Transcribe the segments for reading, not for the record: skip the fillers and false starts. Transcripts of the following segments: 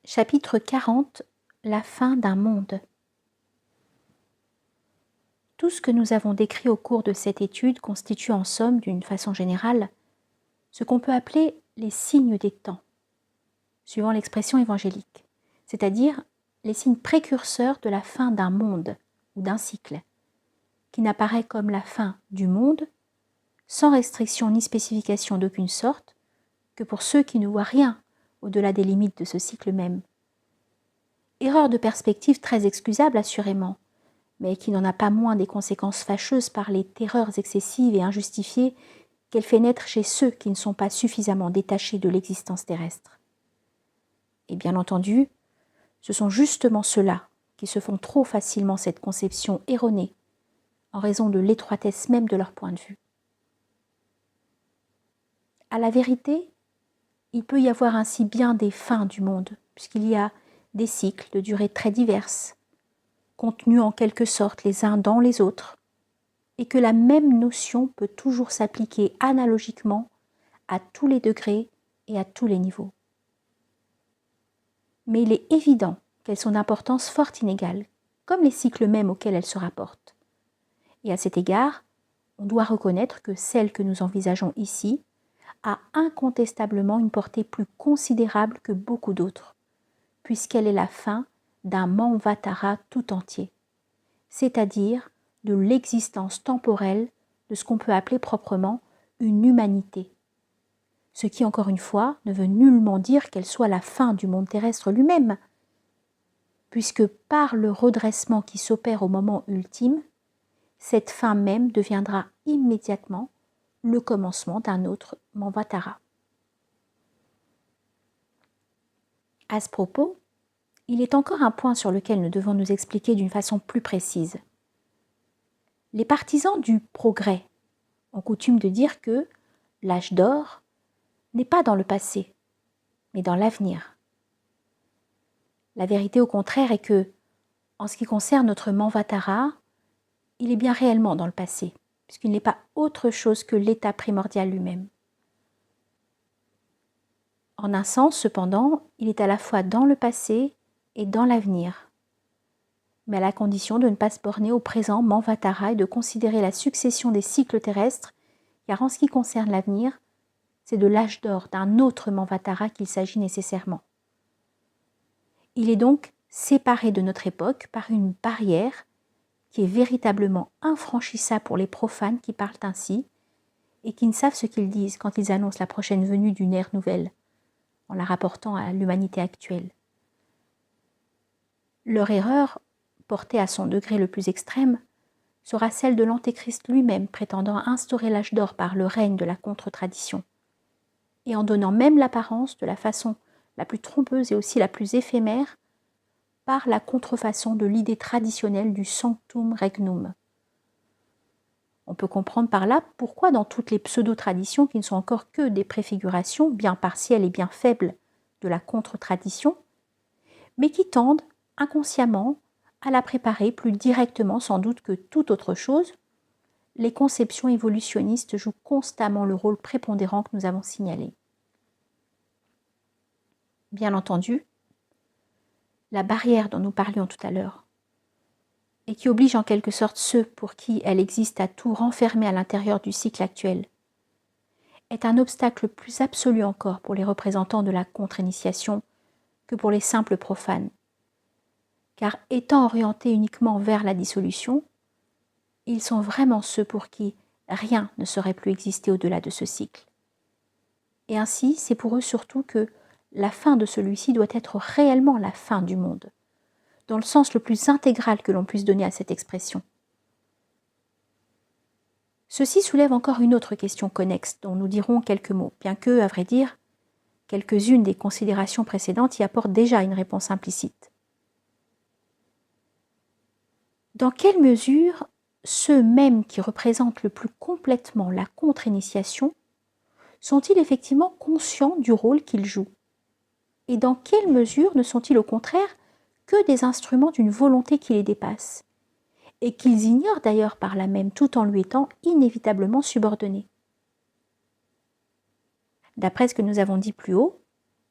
Chapitre 40 La fin d'un monde. Tout ce que nous avons décrit au cours de cette étude constitue en somme, d'une façon générale, ce qu'on peut appeler les signes des temps, suivant l'expression évangélique, c'est-à-dire les signes précurseurs de la fin d'un monde ou d'un cycle, qui n'apparaît comme la fin du monde, sans restriction ni spécification d'aucune sorte, que pour ceux qui ne voient rien au-delà des limites de ce cycle même. Erreur de perspective très excusable assurément, mais qui n'en a pas moins des conséquences fâcheuses par les terreurs excessives et injustifiées qu'elle fait naître chez ceux qui ne sont pas suffisamment détachés de l'existence terrestre. Et bien entendu, ce sont justement ceux-là qui se font trop facilement cette conception erronée, en raison de l'étroitesse même de leur point de vue. À la vérité, il peut y avoir ainsi bien des fins du monde, puisqu'il y a des cycles de durée très diverses, contenus en quelque sorte les uns dans les autres, et que la même notion peut toujours s'appliquer analogiquement à tous les degrés et à tous les niveaux. Mais il est évident qu'elles sont d'importance fort inégale, comme les cycles mêmes auxquels elles se rapportent. Et à cet égard, on doit reconnaître que celle que nous envisageons ici a incontestablement une portée plus considérable que beaucoup d'autres, puisqu'elle est la fin d'un Manvatara tout entier, c'est-à-dire de l'existence temporelle de ce qu'on peut appeler proprement une humanité. Ce qui, encore une fois, ne veut nullement dire qu'elle soit la fin du monde terrestre lui-même, puisque par le redressement qui s'opère au moment ultime, cette fin même deviendra immédiatement le commencement d'un autre Manvatara. À ce propos, il est encore un point sur lequel nous devons nous expliquer d'une façon plus précise. Les partisans du progrès ont coutume de dire que l'âge d'or n'est pas dans le passé, mais dans l'avenir. La vérité au contraire est que, en ce qui concerne notre Manvatara, il est bien réellement dans le passé, puisqu'il n'est pas autre chose que l'état primordial lui-même. En un sens, cependant, il est à la fois dans le passé et dans l'avenir, mais à la condition de ne pas se borner au présent Manvatara et de considérer la succession des cycles terrestres, car en ce qui concerne l'avenir, c'est de l'âge d'or d'un autre Manvatara qu'il s'agit nécessairement. Il est donc séparé de notre époque par une barrière qui est véritablement infranchissable pour les profanes qui parlent ainsi et qui ne savent ce qu'ils disent quand ils annoncent la prochaine venue d'une ère nouvelle, en la rapportant à l'humanité actuelle. Leur erreur, portée à son degré le plus extrême, sera celle de l'Antéchrist lui-même prétendant instaurer l'âge d'or par le règne de la contre-tradition, et en donnant même l'apparence de la façon la plus trompeuse et aussi la plus éphémère par la contrefaçon de l'idée traditionnelle du sanctum regnum. On peut comprendre par là pourquoi dans toutes les pseudo-traditions qui ne sont encore que des préfigurations bien partielles et bien faibles de la contre-tradition, mais qui tendent inconsciemment à la préparer plus directement sans doute que toute autre chose, les conceptions évolutionnistes jouent constamment le rôle prépondérant que nous avons signalé. Bien entendu, la barrière dont nous parlions tout à l'heure, et qui oblige en quelque sorte ceux pour qui elle existe à tout renfermer à l'intérieur du cycle actuel, est un obstacle plus absolu encore pour les représentants de la contre-initiation que pour les simples profanes, car étant orientés uniquement vers la dissolution, ils sont vraiment ceux pour qui rien ne saurait plus exister au-delà de ce cycle. Et ainsi, c'est pour eux surtout que la fin de celui-ci doit être réellement la fin du monde, dans le sens le plus intégral que l'on puisse donner à cette expression. Ceci soulève encore une autre question connexe dont nous dirons quelques mots, bien que, à vrai dire, quelques-unes des considérations précédentes y apportent déjà une réponse implicite. Dans quelle mesure ceux mêmes qui représentent le plus complètement la contre-initiation sont-ils effectivement conscients du rôle qu'ils jouent? Et dans quelle mesure ne sont-ils au contraire que des instruments d'une volonté qui les dépasse, et qu'ils ignorent d'ailleurs par là même tout en lui étant inévitablement subordonnés? D'après ce que nous avons dit plus haut,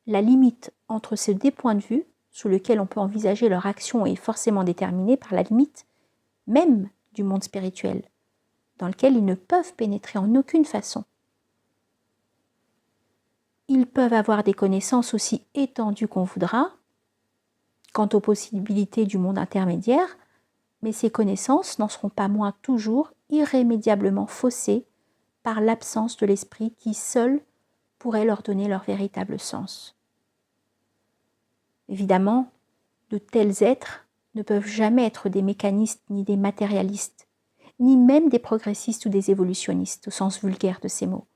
la limite entre ces deux points de vue, sous lesquels on peut envisager leur action, est forcément déterminée par la limite même du monde spirituel, dans lequel ils ne peuvent pénétrer en aucune façon. Ils peuvent avoir des connaissances aussi étendues qu'on voudra quant aux possibilités du monde intermédiaire, mais ces connaissances n'en seront pas moins toujours irrémédiablement faussées par l'absence de l'esprit qui seul pourrait leur donner leur véritable sens. Évidemment, de tels êtres ne peuvent jamais être des mécanistes ni des matérialistes, ni même des progressistes ou des évolutionnistes au sens vulgaire de ces mots.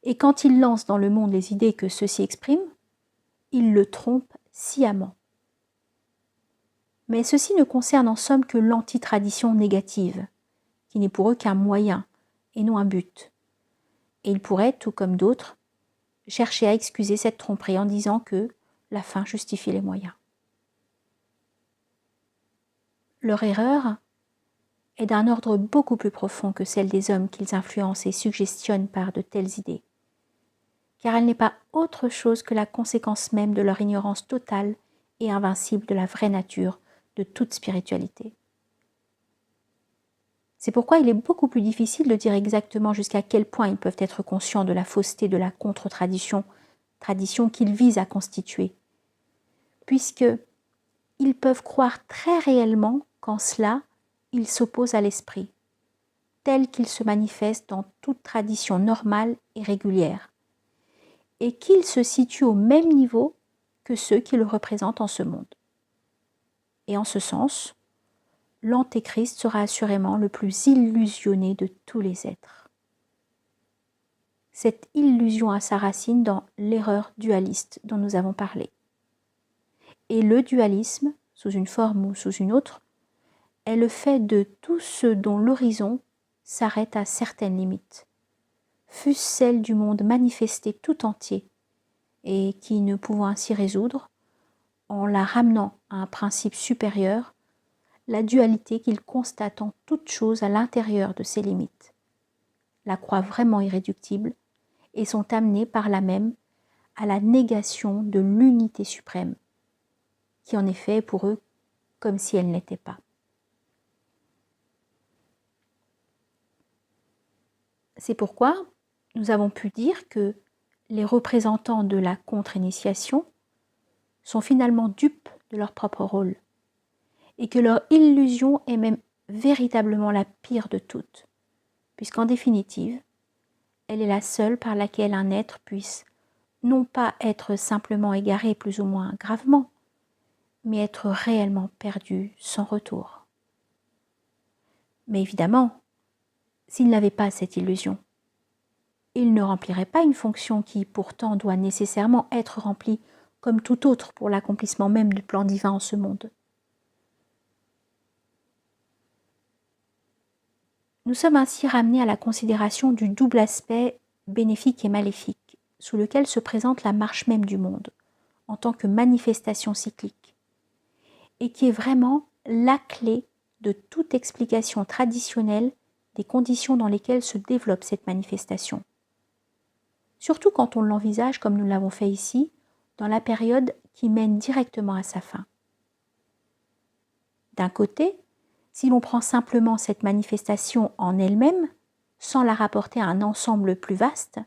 Et quand ils lancent dans le monde les idées que ceux-ci expriment, ils le trompent sciemment. Mais ceci ne concerne en somme que l'antitradition négative, qui n'est pour eux qu'un moyen et non un but. Et ils pourraient, tout comme d'autres, chercher à excuser cette tromperie en disant que la fin justifie les moyens. Leur erreur est d'un ordre beaucoup plus profond que celle des hommes qu'ils influencent et suggestionnent par de telles idées, car elle n'est pas autre chose que la conséquence même de leur ignorance totale et invincible de la vraie nature de toute spiritualité. C'est pourquoi il est beaucoup plus difficile de dire exactement jusqu'à quel point ils peuvent être conscients de la fausseté de la contre-tradition, tradition qu'ils visent à constituer, puisque ils peuvent croire très réellement qu'en cela, ils s'opposent à l'esprit, tel qu'il se manifeste dans toute tradition normale et régulière, et qu'il se situe au même niveau que ceux qui le représentent en ce monde. Et en ce sens, l'Antéchrist sera assurément le plus illusionné de tous les êtres. Cette illusion a sa racine dans l'erreur dualiste dont nous avons parlé. Et le dualisme, sous une forme ou sous une autre, est le fait de tout ce dont l'horizon s'arrête à certaines limites, fût-ce celle du monde manifesté tout entier, et qui, ne pouvant ainsi résoudre, en la ramenant à un principe supérieur, la dualité qu'il constate en toute chose à l'intérieur de ses limites, la croient vraiment irréductible et sont amenés par là même à la négation de l'unité suprême, qui en effet est pour eux comme si elle n'était pas. C'est pourquoi nous avons pu dire que les représentants de la contre-initiation sont finalement dupes de leur propre rôle, et que leur illusion est même véritablement la pire de toutes, puisqu'en définitive, elle est la seule par laquelle un être puisse non pas être simplement égaré plus ou moins gravement, mais être réellement perdu sans retour. Mais évidemment, s'il n'avait pas cette illusion, il ne remplirait pas une fonction qui pourtant doit nécessairement être remplie comme tout autre pour l'accomplissement même du plan divin en ce monde. Nous sommes ainsi ramenés à la considération du double aspect bénéfique et maléfique, sous lequel se présente la marche même du monde, en tant que manifestation cyclique, et qui est vraiment la clé de toute explication traditionnelle des conditions dans lesquelles se développe cette manifestation. Surtout quand on l'envisage, comme nous l'avons fait ici, dans la période qui mène directement à sa fin. D'un côté, si l'on prend simplement cette manifestation en elle-même, sans la rapporter à un ensemble plus vaste,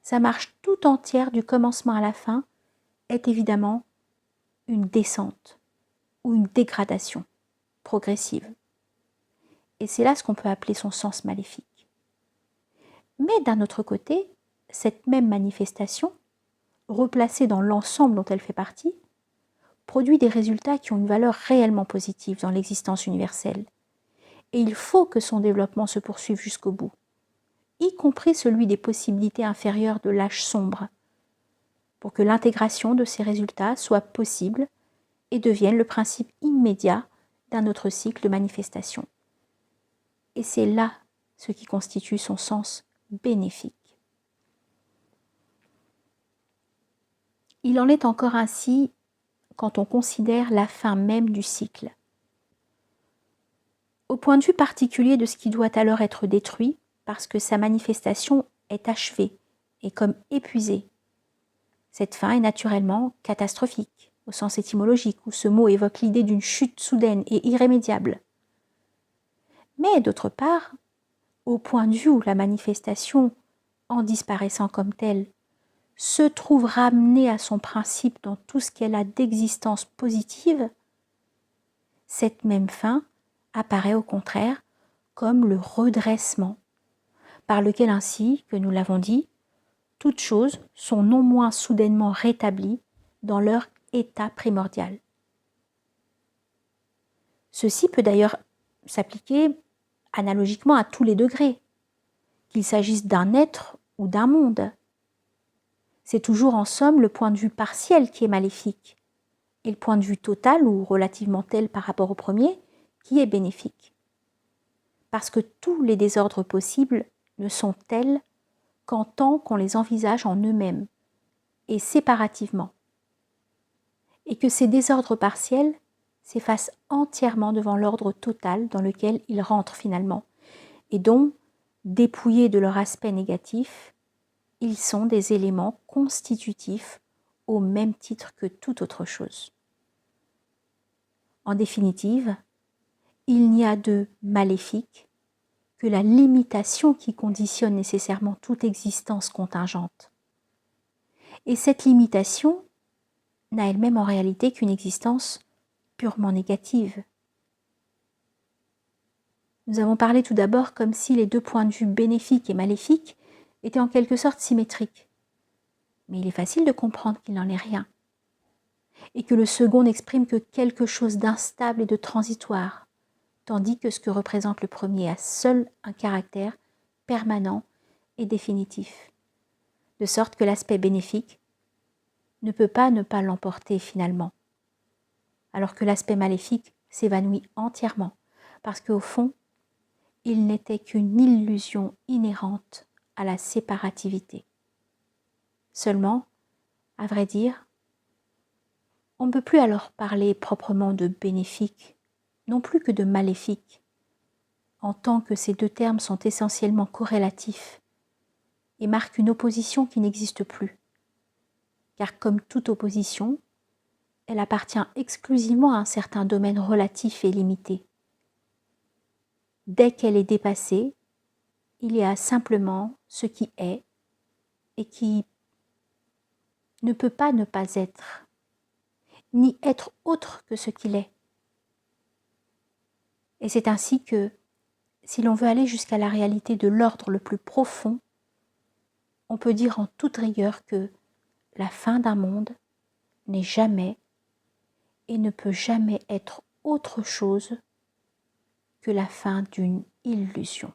sa marche tout entière du commencement à la fin est évidemment une descente ou une dégradation progressive. Et c'est là ce qu'on peut appeler son sens maléfique. Mais d'un autre côté, cette même manifestation, replacée dans l'ensemble dont elle fait partie, produit des résultats qui ont une valeur réellement positive dans l'existence universelle. Et il faut que son développement se poursuive jusqu'au bout, y compris celui des possibilités inférieures de l'âge sombre, pour que l'intégration de ces résultats soit possible et devienne le principe immédiat d'un autre cycle de manifestation. Et c'est là ce qui constitue son sens bénéfique. Il en est encore ainsi quand on considère la fin même du cycle. Au point de vue particulier de ce qui doit alors être détruit, parce que sa manifestation est achevée et comme épuisée, Cette fin est naturellement catastrophique, au sens étymologique, où ce mot évoque l'idée d'une chute soudaine et irrémédiable. Mais d'autre part, au point de vue où la manifestation, en disparaissant comme telle, se trouve ramenée à son principe dans tout ce qu'elle a d'existence positive, cette même fin apparaît au contraire comme le redressement, par lequel ainsi, que nous l'avons dit, toutes choses sont non moins soudainement rétablies dans leur état primordial. Ceci peut d'ailleurs s'appliquer analogiquement à tous les degrés, qu'il s'agisse d'un être ou d'un monde. C'est toujours en somme le point de vue partiel qui est maléfique, et le point de vue total ou relativement tel par rapport au premier qui est bénéfique. Parce que tous les désordres possibles ne sont tels qu'en tant qu'on les envisage en eux-mêmes et séparativement, et que ces désordres partiels s'effacent entièrement devant l'ordre total dans lequel ils rentrent finalement, et dont, dépouillés de leur aspect négatif, ils sont des éléments constitutifs au même titre que toute autre chose. En définitive, il n'y a de maléfique que la limitation qui conditionne nécessairement toute existence contingente. Et cette limitation n'a elle-même en réalité qu'une existence purement négative. Nous avons parlé tout d'abord comme si les deux points de vue bénéfiques et maléfiques étaient en quelque sorte symétriques. Mais il est facile de comprendre qu'il n'en est rien, et que le second n'exprime que quelque chose d'instable et de transitoire, tandis que ce que représente le premier a seul un caractère permanent et définitif, de sorte que l'aspect bénéfique ne peut pas ne pas l'emporter finalement, alors que l'aspect maléfique s'évanouit entièrement, parce qu'au fond, il n'était qu'une illusion inhérente à la séparativité. Seulement, à vrai dire, on ne peut plus alors parler proprement de bénéfique, non plus que de maléfique, en tant que ces deux termes sont essentiellement corrélatifs et marquent une opposition qui n'existe plus. Car comme toute opposition, elle appartient exclusivement à un certain domaine relatif et limité. Dès qu'elle est dépassée, il y a simplement ce qui est et qui ne peut pas ne pas être, ni être autre que ce qu'il est. Et c'est ainsi que, si l'on veut aller jusqu'à la réalité de l'ordre le plus profond, on peut dire en toute rigueur que la fin d'un monde n'est jamais et ne peut jamais être autre chose que la fin d'une illusion.